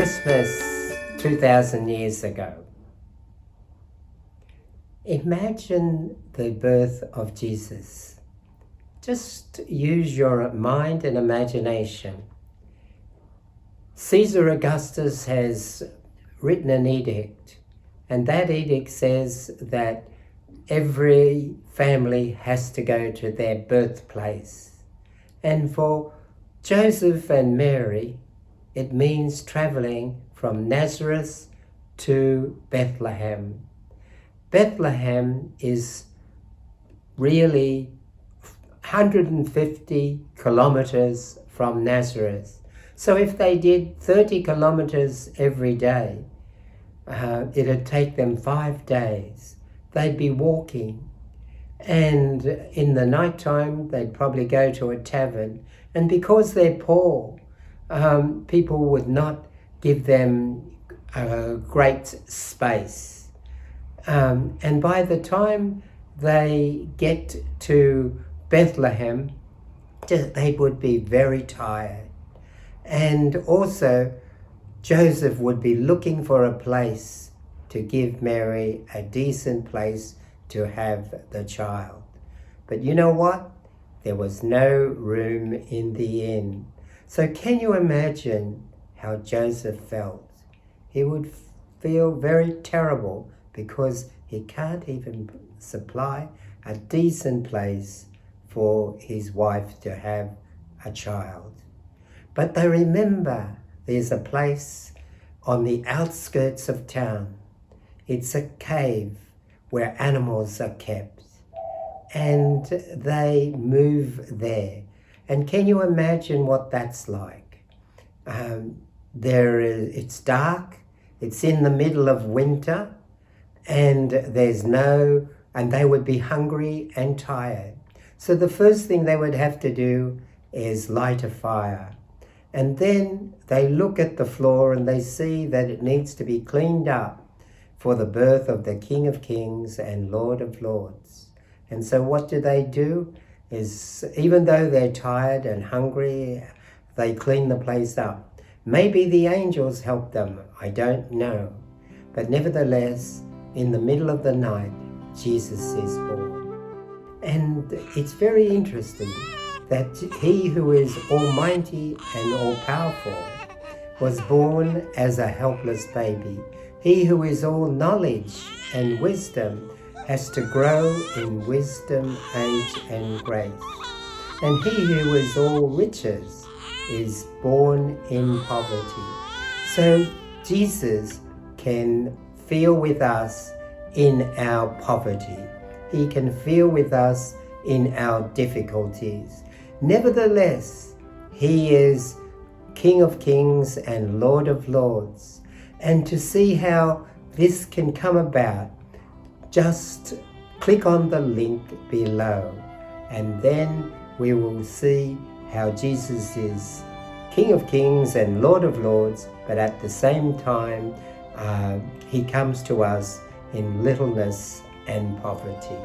Christmas 2,000 years ago. Imagine the birth of Jesus. Just use your mind and imagination. Caesar Augustus has written an edict, and that edict says that every family has to go to their birthplace. And for Joseph and Mary, it means traveling from Nazareth to Bethlehem. Bethlehem is really 150 kilometers from Nazareth. So if they did 30 kilometers every day, it'd take them 5 days. They'd be walking. And in the nighttime, they'd probably go to a tavern. And because they're poor, people would not give them a great space. And by the time they get to Bethlehem, they would be very tired. And also, Joseph would be looking for a place to give Mary a decent place to have the child. But you know what? There was no room in the inn. So can you imagine how Joseph felt? He would feel very terrible because he can't even supply a decent place for his wife to have a child. But they remember there's a place on the outskirts of town. It's a cave where animals are kept, and they move there. And can you imagine what that's like? It's dark, it's in the middle of winter, and they would be hungry and tired. So the first thing they would have to do is light a fire. And then they look at the floor and they see that it needs to be cleaned up for the birth of the King of Kings and Lord of Lords. And so what do? Is even though they're tired and hungry, they clean the place up. Maybe the angels help them, I don't know. But nevertheless, in the middle of the night, Jesus is born. And it's very interesting that he who is almighty and all-powerful was born as a helpless baby. He who is all knowledge and wisdom has to grow in wisdom, age, and grace. And he who is all riches is born in poverty. So Jesus can feel with us in our poverty. He can feel with us in our difficulties. Nevertheless, he is King of Kings and Lord of Lords. And to see how this can come about, just click on the link below, and then we will see how Jesus is King of Kings and Lord of Lords, but at the same time, he comes to us in littleness and poverty.